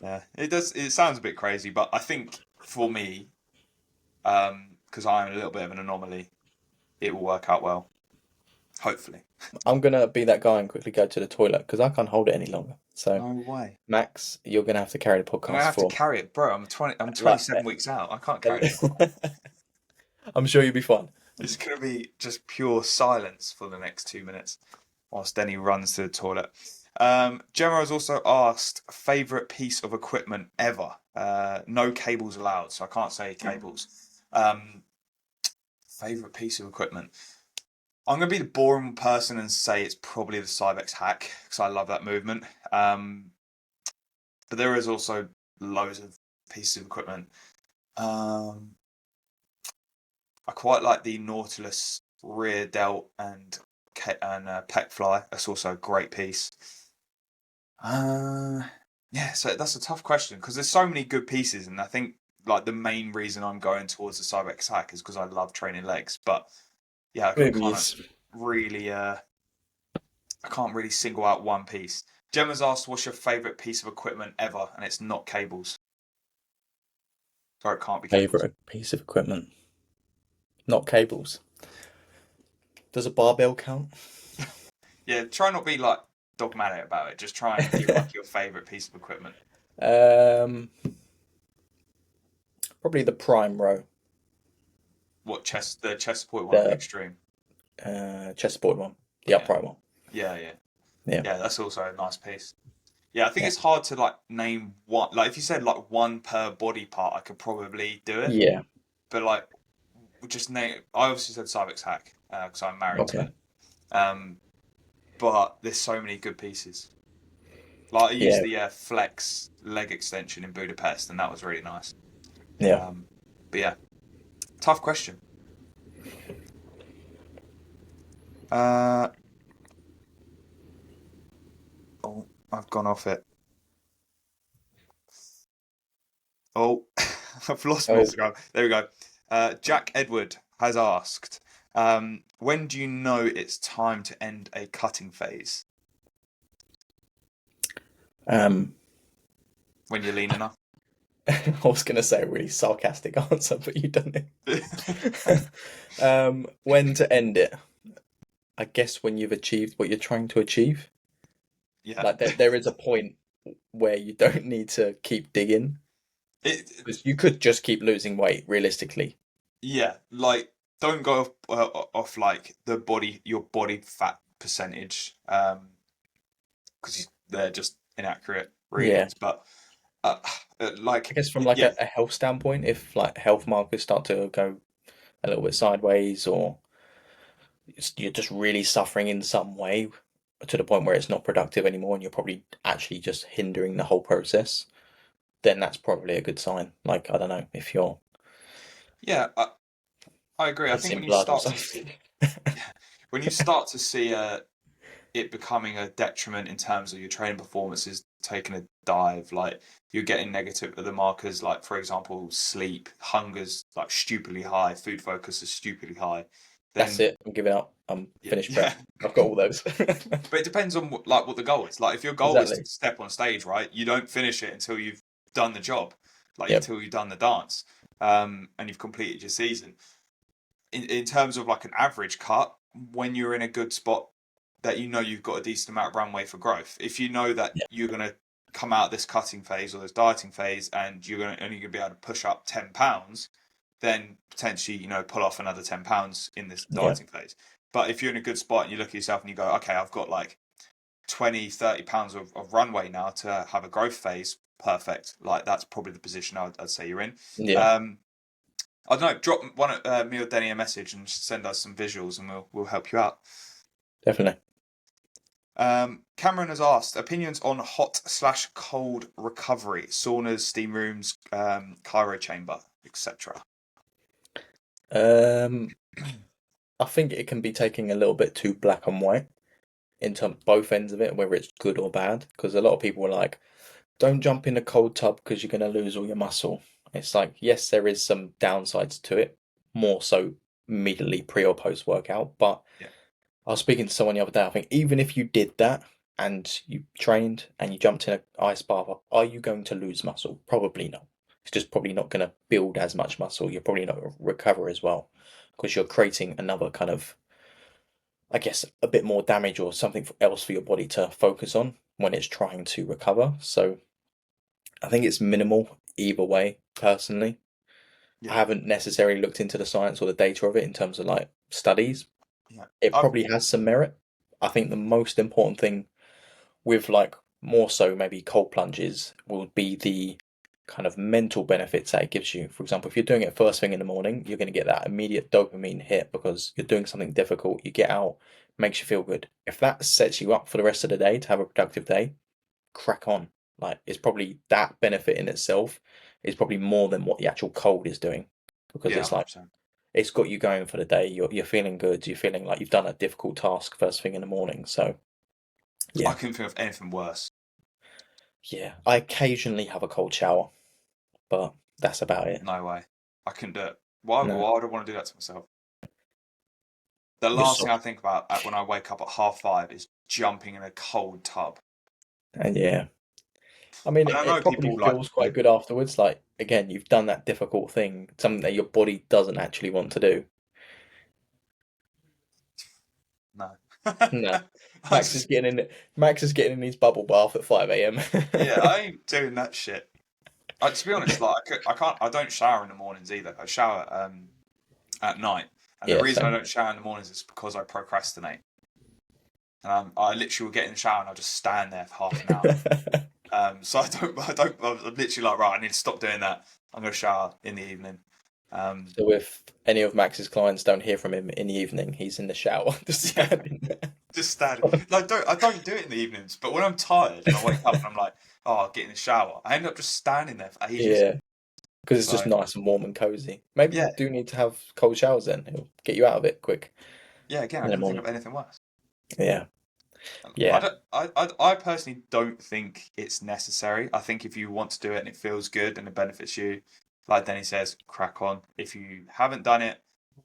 A: yeah. It does. It sounds a bit crazy, but I think for me, because I'm a little bit of an anomaly, it will work out well. Hopefully.
B: I'm gonna be that guy and quickly go to the toilet because I can't hold it any longer. So,
A: No way.
B: Max, you're gonna have to carry the
A: I'm gonna
B: podcast
A: have to
B: for
A: carry it, bro. I'm 20. I'm
B: like
A: 27 weeks out. I can't carry this.
B: I'm sure you'll be fine.
A: It's gonna be just pure silence for the next 2 minutes whilst Denny runs to the toilet. Gemma has also asked favorite piece of equipment ever. No cables allowed, so I can't say cables. Favorite piece of equipment. I'm gonna be the boring person and say it's probably the Cybex hack because I love that movement. But there is also loads of pieces of equipment. Um, I quite like the Nautilus rear delt and pec fly. That's also a great piece. Uh, yeah, so that's a tough question because there's so many good pieces, and I think like the main reason I'm going towards the Cybex hack is because I love training legs. But yeah, I
B: Maybe
A: can't
B: it's
A: really, I can't really single out one piece. Gemma's asked, "What's your favorite piece of equipment ever?" And it's not cables. Sorry, it can't be cables.
B: favorite piece of equipment, not cables. Does a barbell count?
A: Yeah, try not to be like dogmatic about it. Just try and give like your favorite piece of equipment.
B: Um, Probably the prime row,
A: What chest? The chest support one or the
B: the
A: extreme?
B: chest support one, the
A: Yeah,
B: upright one.
A: yeah, yeah,
B: Yeah,
A: yeah. That's also a nice piece. Yeah, I think
B: yeah,
A: it's hard to like name one. Like if you said like one per body part, I could probably do it.
B: yeah.
A: But like just name. I obviously said Cybex hack because I'm married to
B: Okay,
A: it. Um, but there's so many good pieces. Like I used
B: yeah,
A: the flex leg extension in Budapest, and that was really nice.
B: yeah.
A: Um, but yeah, tough question. Uh, oh, I've gone off it. Oh, I've lost me.
B: Oh,
A: Instagram. There we go. Jack Edward has asked, when do you know it's time to end a cutting phase?
B: um,
A: When you're lean enough?
B: I was gonna say a really sarcastic answer, but you done it. When to end it? I guess when you've achieved what you're trying to achieve.
A: Yeah.
B: Like there is a point where you don't need to keep digging
A: It,
B: because you could just keep losing weight realistically.
A: yeah, like don't go off like your body fat percentage, because they're just inaccurate
B: Yeah.
A: readings. But uh,
B: I
A: like,
B: guess from like
A: yeah,
B: a health standpoint, if like health markers start to go a little bit sideways or you're just really suffering in some way to the point where it's not productive anymore and you're probably actually just hindering the whole process, then that's probably a good sign. Like, I don't know, if you're
A: yeah, I agree. I think
B: pissing blood or something.
A: when you start to see it becoming a detriment in terms of your training performances taking a dive, like you're getting negative at the markers, like for example, sleep, hunger's like stupidly high, food focus is stupidly high,
B: That's
A: then
B: it. I'm giving up. I'm
A: yeah,
B: finished
A: yeah.
B: prep. I've got all those.
A: But it depends on what the goal is. Like if your goal is to
B: Exactly.
A: step on stage, right, you don't finish it until you've done the job, like
B: Yep.
A: until you've done the dance, and you've completed your season. In terms of like an average cut, when you're in a good spot that you know you've got a decent amount of runway for growth. If you know that
B: Yep.
A: you're going to come out of this cutting phase or this dieting phase and you're only going to be able to push up 10 pounds, then potentially, pull off another 10 pounds in this
B: Yep.
A: dieting phase. But if you're in a good spot and you look at yourself and you go, okay, I've got like 20, 30 pounds of runway now to have a growth phase, perfect. Like that's probably the position I'd say you're in.
B: Yeah.
A: Um, I don't know. Drop me or Denny a message and send us some visuals, and we'll help you out.
B: Definitely.
A: Cameron has asked opinions on hot/cold recovery, saunas, steam rooms, cryo chamber, etc.
B: Um, I think it can be taking a little bit too black and white in terms both ends of it, whether it's good or bad. Because a lot of people are like, don't jump in a cold tub because you're going to lose all your muscle. It's like, yes, there is some downsides to it, more so immediately pre or post workout. But
A: Yeah,
B: I was speaking to someone the other day. I think even if you did that and you trained and you jumped in an ice bath, are you going to lose muscle? Probably not. It's just probably not going to build as much muscle. You're probably not going to recover as well because you're creating another kind of, I guess, a bit more damage or something else for your body to focus on when it's trying to recover. So I think it's minimal either way, personally. I
A: yeah,
B: haven't necessarily looked into the science or the data of it in terms of like studies.
A: yeah.
B: It
A: I've
B: probably has some merit. I think the most important thing with like more so maybe cold plunges will be the kind of mental benefits that it gives you. For example, if you're doing it first thing in the morning, you're going to get that immediate dopamine hit because you're doing something difficult. You get out, makes you feel good. If that sets you up for the rest of the day to have a productive day, crack on. Like it's probably that benefit in itself is probably more than what the actual cold is doing because
A: Yeah,
B: it's like
A: 100%.
B: it's got you going for the day. You're feeling good. You're feeling like you've done a difficult task first thing in the morning. So
A: I
B: yeah,
A: couldn't think of anything worse.
B: yeah. I occasionally have a cold shower, but that's about it.
A: No way. I couldn't do it. Why?
B: No,
A: Why would I want to do that to myself? The
B: you're
A: last thing
B: soft.
A: I think about when I wake up at 5:30 is jumping in a cold tub.
B: And yeah, I mean,
A: And I
B: it
A: know
B: probably
A: people like
B: feels quite good afterwards. Like again, you've done that difficult thing, something that your body doesn't actually want to do.
A: no.
B: No,
A: I just
B: Max is getting in his bubble bath at 5 a.m.
A: yeah, I ain't doing that shit. To be honest, like I can't. I don't shower in the mornings either. I shower at night, and the
B: Yeah,
A: reason I
B: same.
A: don't shower in the mornings is because I procrastinate. And I literally will get in the shower and I'll just stand there for half an hour. So I'm literally like, right, I need to stop doing that. I'm going to shower in the evening. Um,
B: So if any of Max's clients don't hear from him in the evening, he's in the shower, just
A: yeah,
B: standing
A: just standing.
B: there.
A: Like, I don't do it in the evenings, but when I'm tired and I wake up and I'm like, oh, I'll get in the shower, I end up just standing there for ages.
B: Yeah, because it's just
A: So,
B: nice and warm and cozy. Maybe you
A: yeah,
B: do need to have cold showers then. It'll get you out of it quick
A: yeah, again, I
B: in the
A: couldn't think
B: morning.
A: of anything worse.
B: Yeah, yeah,
A: I personally don't think it's necessary. I think if you want to do it and it feels good and it benefits you, like Denny says, crack on. If you haven't done it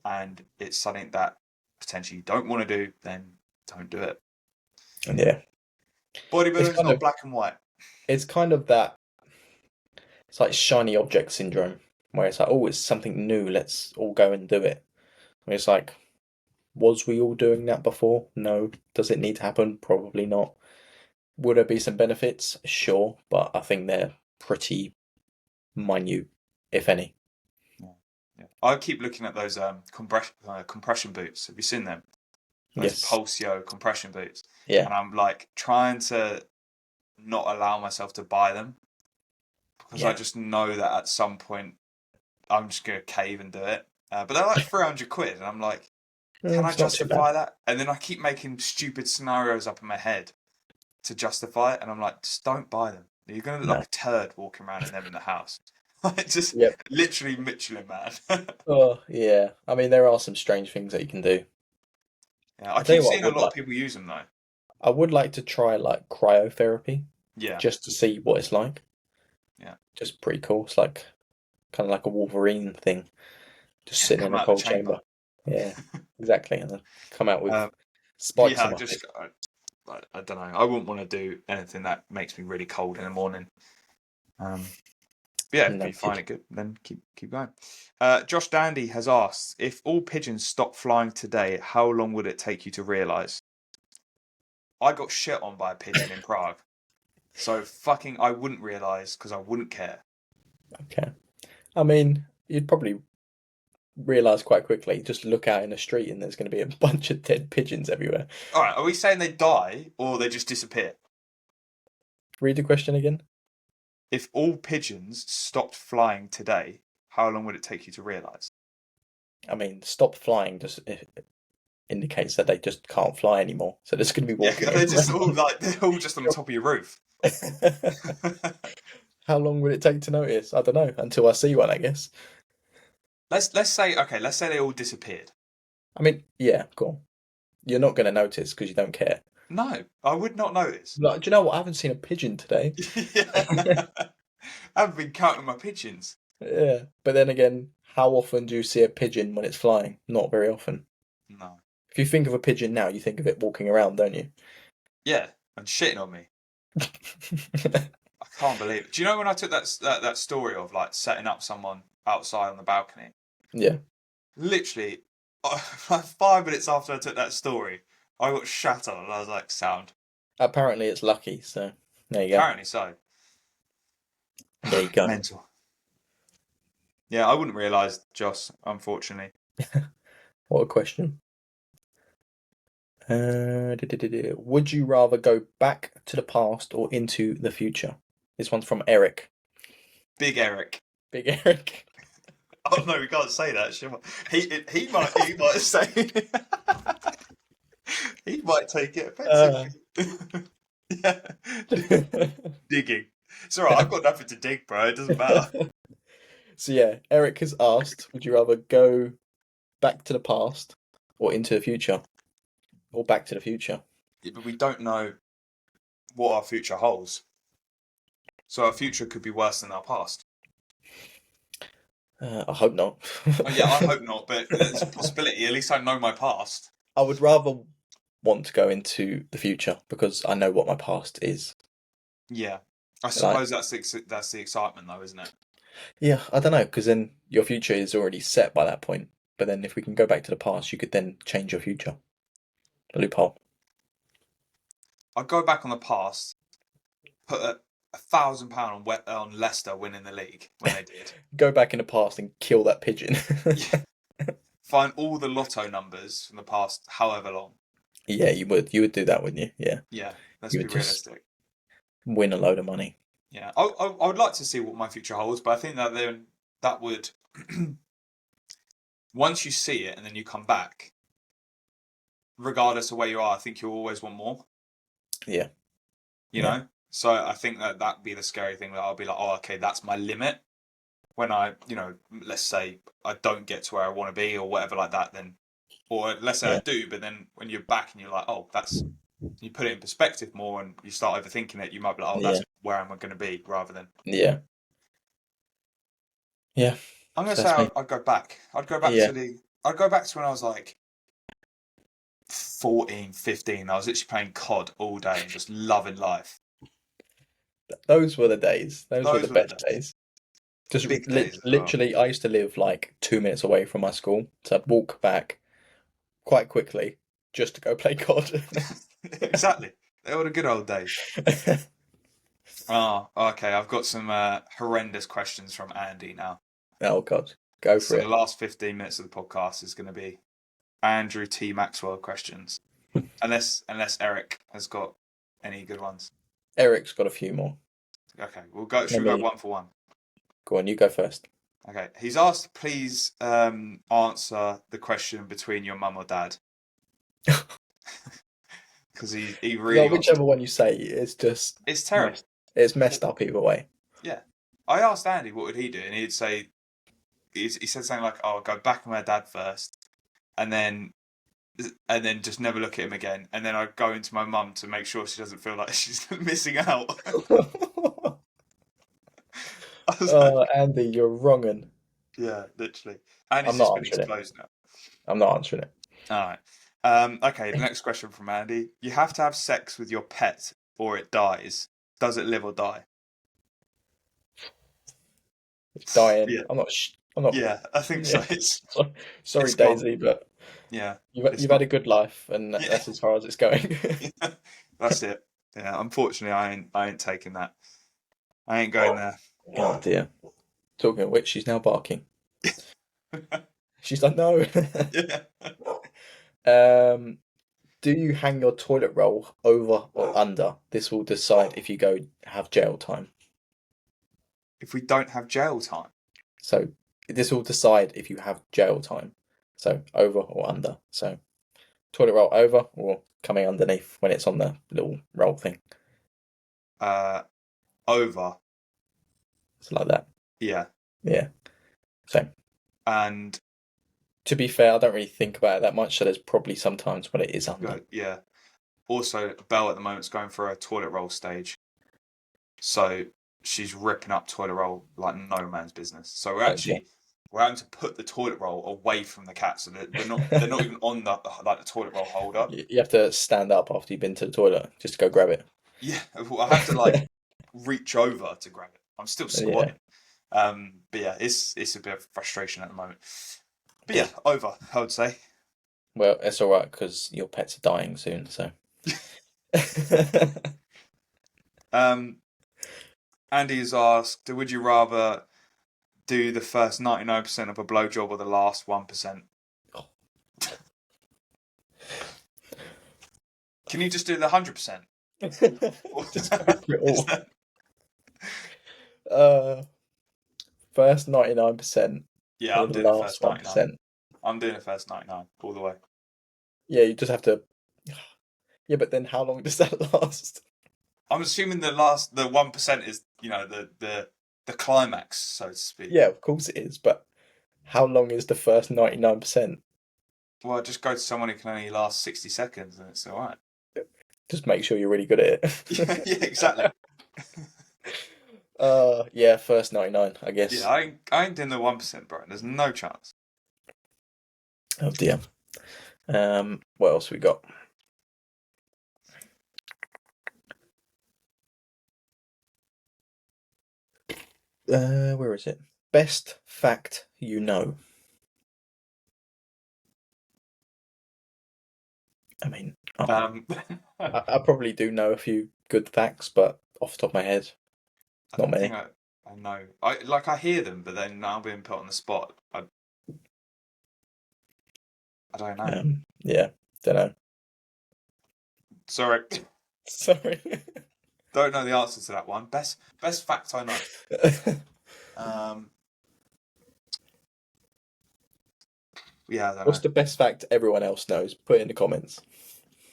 A: and it's something that potentially you don't want to do, then don't do it.
B: yeah. It's
A: Bodybuilding's
B: kind
A: not
B: of
A: black and white.
B: it's kind of that. It's like shiny object syndrome, where it's like, oh, it's something new. Let's all go and do it. And it's like, was we all doing that before? No. Does it need to happen? Probably not. Would there be some benefits? Sure, but I think they're pretty minute, if any.
A: Yeah. Yeah. I keep looking at those compression boots. Have you seen them? Those
B: Yes.
A: Pulsio compression boots.
B: Yeah.
A: And I'm like trying to not allow myself to buy them because I
B: Yeah.
A: just know that at some point I'm just gonna cave and do it. But they're like 300 quid, and I'm like, can I
B: It's not too bad.
A: justify that? And then I keep making stupid scenarios up in my head to justify it, and I'm like, just don't buy them. You're gonna look
B: No.
A: like a turd walking around in them in the house. Like just
B: Yep.
A: literally Michelin man.
B: Oh, yeah. I mean, there are some strange things that you can do.
A: Yeah, I
B: I tell
A: keep
B: you what,
A: seeing a lot of people use them though.
B: I would like to try like cryotherapy
A: Yeah,
B: just to see what it's like.
A: yeah,
B: Just pretty cool. It's like kind of like a Wolverine thing, just
A: yeah.
B: sitting
A: Come
B: in a
A: out of the
B: cold
A: chamber.
B: chamber. Yeah, exactly. And then come out with
A: Um,
B: spikes
A: yeah,
B: in my face.
A: I don't know. I wouldn't want to do anything that makes me really cold in the morning. Um, But yeah, if you find
B: Noted.
A: it good, then keep going. Josh Dandy has asked if all pigeons stopped flying today, how long would it take you to realise? I got shit on by a pigeon in Prague, so fucking I wouldn't realise because I wouldn't care.
B: Okay. I mean, you'd probably realize quite quickly. Just look out in the street, and there's going to be a bunch of dead pigeons everywhere.
A: All right, are we saying they die or they just disappear?
B: Read the question again.
A: If all pigeons stopped flying today, how long would it take you to realise?
B: I mean, stop flying just indicates that they just can't fly anymore. So they're just going to be
A: Yeah,
B: walking
A: they're just all
B: around.
A: like they're all just on the top of your roof.
B: How long would it take to notice? I don't know. Until I see one, I guess.
A: Let's say they all disappeared.
B: I mean, yeah, cool. You're not going to notice because you don't care.
A: No, I would not notice.
B: Like, do you know what? I haven't seen a pigeon today.
A: Yeah. I haven't been counting my pigeons.
B: Yeah, but then again, how often do you see a pigeon when it's flying? Not very often.
A: No.
B: If you think of a pigeon now, you think of it walking around, don't you?
A: Yeah, and shitting on me. I can't believe it. Do you know when I took that story of like setting up someone outside on the balcony?
B: Yeah.
A: Literally, like 5 minutes after I took that story, I got shat on, and I was like, "Sound."
B: Apparently, it's lucky. So there you go.
A: Apparently so.
B: There you go.
A: Mental. Yeah, I wouldn't realise, Joss. Unfortunately,
B: What a question. Would you rather go back to the past or into the future? This one's from Eric.
A: Big Eric.
B: Big Eric.
A: Oh no, we can't say that. He might say he might take it offensively. Yeah, digging. It's alright. I've got nothing to dig, bro. It doesn't matter.
B: So yeah, Eric has asked, would you rather go back to the past or into the future? Or back to the future?
A: Yeah, but we don't know what our future holds. So our future could be worse than our past.
B: I hope not.
A: Oh, yeah, I hope not, but it's a possibility. At least I know my past.
B: I would rather want to go into the future because I know what my past is.
A: Yeah, I
B: Like,
A: suppose that's the excitement, though, isn't it?
B: yeah, I don't know, because then your future is already set by that point. But then if we can go back to the past, you could then change your future. A loophole.
A: I'd go back on the past, put £1,000 on Leicester winning the league when they did.
B: Go back in the past and kill that pigeon.
A: Yeah. Find all the lotto numbers from the past, however long.
B: Yeah, you would. You would do that, wouldn't you? Yeah.
A: Yeah, let's
B: You
A: be
B: would just
A: realistic.
B: win a load of money.
A: Yeah, I would like to see what my future holds, but I think that then that would once you see it and then you come back, regardless of where you are, I think you'll always want more.
B: Yeah.
A: You
B: Yeah.
A: know, so I think that that'd be the scary thing. That I'll be like, oh, okay, that's my limit. When let's say I don't get to where I want to be or whatever like that, then, or let's say I
B: Yeah.
A: do, but then when you're back and you're like, oh, that's you put it in perspective more and you start overthinking it, you might be like, oh,
B: Yeah.
A: that's where am I going to be, rather than.
B: Yeah. Yeah.
A: I'm going to
B: So
A: say
B: that's me.
A: I'd go back.
B: Yeah.
A: I'd go back to when I was like 14, 15. I was literally playing COD all day and just loving life.
B: Those were the days. Those were the
A: Those were the
B: best
A: days.
B: days. Just
A: Big days as well.
B: literally, I used to live like 2 minutes away from my school, so I'd walk back quite quickly just to go play COD.
A: Exactly. They were the good old days. Oh, okay. I've got some horrendous questions from Andy now.
B: Oh God, go
A: So
B: for
A: the
B: it.
A: last 15 minutes of the podcast is going to be Andrew T. Maxwell questions. Unless Eric has got any good ones.
B: Eric's got a few more.
A: Okay, should we go one for one?
B: Go on, you go first.
A: Okay. He's asked to please answer the question between your mum or dad. Because he really
B: Well, whichever one you say, it's just
A: it's terrible.
B: It's messed up either way.
A: Yeah. I asked Andy what would he do, and he'd say he said something like, "Oh, I'll go back on my dad first, and then just never look at him again, and then I'd go into my mum to make sure she doesn't feel like she's missing out." I was like,
B: Andy, you're wrongin'.
A: yeah, literally. And
B: I'm
A: it's just
B: not
A: been
B: answering it.
A: exposed now.
B: I'm not answering it.
A: All right. Okay, the next question from Andy. You have to have sex with your pet or it dies. Does it live or die?
B: It's dying.
A: Yeah.
B: I'm not.
A: Yeah, I think so.
B: Yeah. Sorry,
A: it's gone.
B: Daisy, but
A: Yeah.
B: you've had a good life, and
A: Yeah.
B: that's as far as it's going.
A: That's it. Yeah, unfortunately, I ain't taking that. I ain't going there.
B: Oh dear. Talking of which, she's now barking. She's like, no.
A: Yeah.
B: Do you hang your toilet roll over or under? This will decide if you have jail time.
A: If we don't have jail time,
B: So this will decide if you have jail time. So over or under. So toilet roll over or coming underneath when it's on the little roll thing.
A: Uh, over.
B: It's like that.
A: Yeah.
B: Yeah. So
A: And
B: to be fair, I don't really think about it that much. So there's probably sometimes when it is under.
A: yeah. Also, Belle at the moment's going for a toilet roll stage. So she's ripping up toilet roll like no man's business. So
B: Yeah.
A: we're having to put the toilet roll away from the cat, so that they're not even on the toilet roll holder.
B: You have to stand up after you've been to the toilet just to go grab it.
A: Yeah, I have to like reach over to grab it. I'm still
B: Yeah.
A: squatting. But yeah, it's a bit of frustration at the moment. But yeah, over, I would say.
B: Well, it's all right because your pets are dying soon. So.
A: Andy has asked, would you rather do the first 99% of a blowjob or the last 1%? Can you just do the 100%?
B: Just go for it all. First 99%
A: Yeah,
B: or
A: I'm
B: the
A: doing the
B: last
A: first 99.
B: 1%.
A: I'm doing the first 99 all the way.
B: Yeah, you just have to. Yeah, but then how long does that last?
A: I'm assuming the 1% is, the climax, so to speak.
B: Yeah, of course it is, but how long is the first 99%?
A: Well, just go to someone who can only last 60 seconds and it's all right.
B: Just make sure you're really good at
A: Yeah,
B: it.
A: yeah, exactly.
B: Yeah, first 99, I guess.
A: Yeah, I ain't doing the 1%, bro. There's no chance.
B: Oh dear. What else we got? Where is it? Best fact you know. I mean,
A: Um,
B: I probably do know a few good facts, but off the top of my head,
A: I
B: not
A: don't think
B: many.
A: I know. I hear them, but then now being put on the spot, I don't know.
B: Yeah, don't know.
A: Sorry,
B: Sorry.
A: don't know the answer to that one. Best fact I know. Um, yeah, I don't
B: What's
A: know.
B: the best fact everyone else knows? Put it in the comments.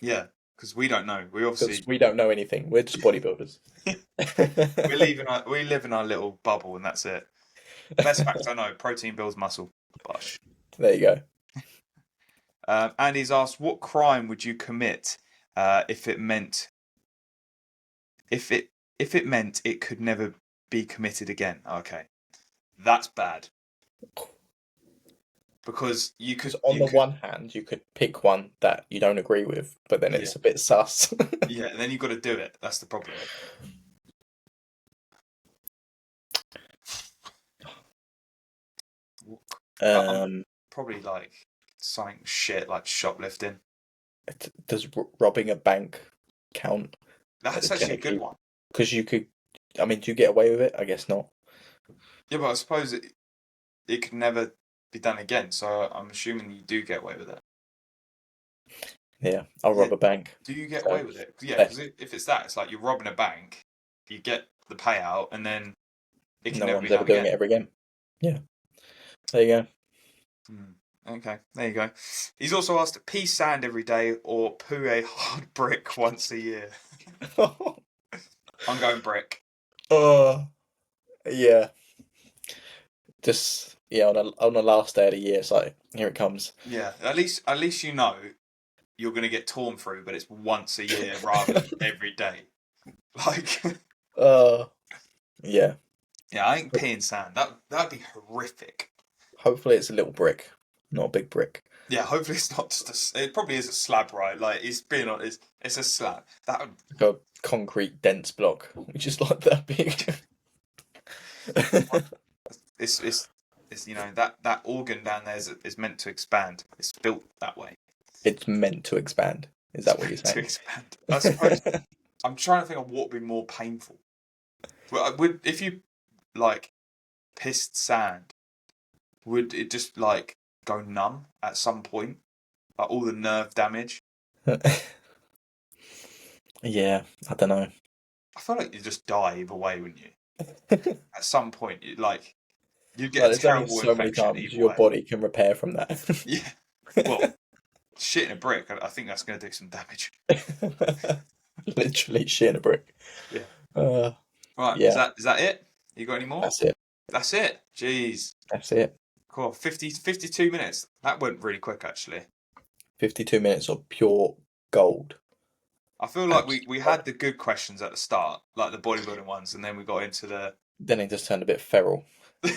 A: Yeah, because we don't know. We
B: Because
A: obviously
B: we don't know anything. We're just bodybuilders.
A: we live in our little bubble, and that's it. Best fact I know: protein builds muscle. Bosh.
B: There you go.
A: Andy's asked, what crime would you commit if it meant if it meant it could never be committed again? Okay, that's bad because
B: Because on
A: you
B: the
A: could
B: one hand, you could pick one that you don't agree with, but then
A: yeah
B: it's a bit sus.
A: yeah, and then you've got to do it. That's the problem. I'm
B: um,
A: probably like something shit like shoplifting.
B: does robbing a bank count?
A: That's actually a good one.
B: Because you could. I mean, do you get away with it? I guess not.
A: Yeah, but I suppose it could never be done again. So I'm assuming you do get away with it.
B: Yeah, I'll
A: Yeah.
B: rob a bank.
A: Do you get
B: So,
A: away with it? Yeah,
B: eh,
A: because if it's that, it's like you're robbing a bank, you get the payout, and then it can
B: no
A: never be
B: one's ever
A: done
B: doing
A: again.
B: it ever again. Yeah, there you go.
A: Okay, there you go. He's also asked pee sand every day or poo a hard brick once a year. I'm going brick.
B: Oh, yeah. Just yeah, on the last day of the year, it's like here it comes.
A: Yeah, at least you know you're going to get torn through, but it's once a year rather than every day. Like,
B: Uh, yeah.
A: yeah, I ain't peeing sand. That'd be horrific.
B: Hopefully it's a little brick, not a big brick.
A: Yeah, hopefully it's not just it probably is a slab, right? Like it's being on it's a slab. That would
B: Like a concrete dense block, which is like that big.
A: it's that organ down there is meant to expand. It's built that way.
B: It's meant to expand. Is
A: It's
B: that what you're
A: meant to
B: saying?
A: expand. I suppose I'm trying to think of what would be more painful. Well, would if you like pissed sand, would it just like go numb at some point? Like all the nerve damage?
B: Yeah, I don't know.
A: I feel like you just die either way, wouldn't you? At some point, you like You get
B: Like,
A: a
B: there's only
A: terrible
B: so many
A: infection
B: times
A: either
B: your
A: way.
B: body can repair from that.
A: Yeah. Well, shit in a brick. I think that's going to do some damage.
B: Literally shit in a brick.
A: Yeah.
B: Uh,
A: Right. Is
B: yeah,
A: that it? You got any more?
B: that's it.
A: That's it. Jeez.
B: That's it.
A: Cool. 52 minutes. That went really quick, actually.
B: 52 minutes of pure gold.
A: I feel like
B: Absolute
A: we
B: gold.
A: had the good questions at the start, like the bodybuilding ones, and then we got into the.
B: Then it just turned a bit feral.
A: I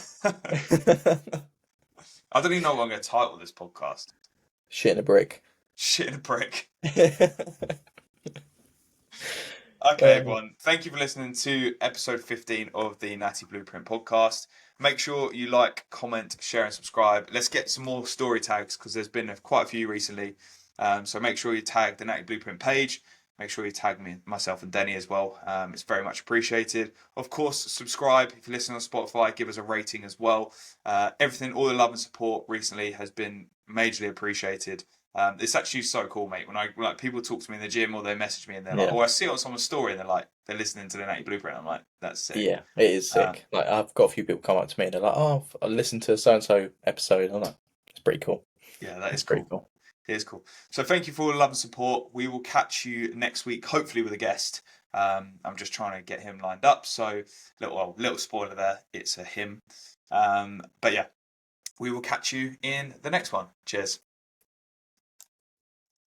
A: don't even know what I'm going to title this podcast.
B: Shit in a brick.
A: Shit in a brick.
B: uh,
A: Okay, everyone. Thank you for listening to episode 15 of the Natty Blueprint podcast. Make sure you like, comment, share, and subscribe. Let's get some more story tags because there's been quite a few recently. So make sure you tag the Natty Blueprint page. Make sure you tag me, myself, and Denny as well. It's very much appreciated. Of course, subscribe if you listen on Spotify. Give us a rating as well. Everything, all the love and support recently has been majorly appreciated. It's actually so cool, mate. When like people talk to me in the gym or they message me and they're like,
B: yeah.
A: "Oh, I see it on someone's story," and they're listening to the Natty Blueprint. I'm like, "That's sick."
B: Yeah, it is
A: Um,
B: sick. Like, I've got a few people come up to me and they're like, "Oh, I listened to so and so episode." I'm like, "It's pretty cool.
A: yeah, that is
B: It's pretty
A: cool.
B: cool."
A: It is cool. So thank you for all the love and support. We will catch you next week, hopefully with a guest. I'm just trying to get him lined up. So little spoiler there. It's a him. But yeah, we will catch you in the next one. Cheers.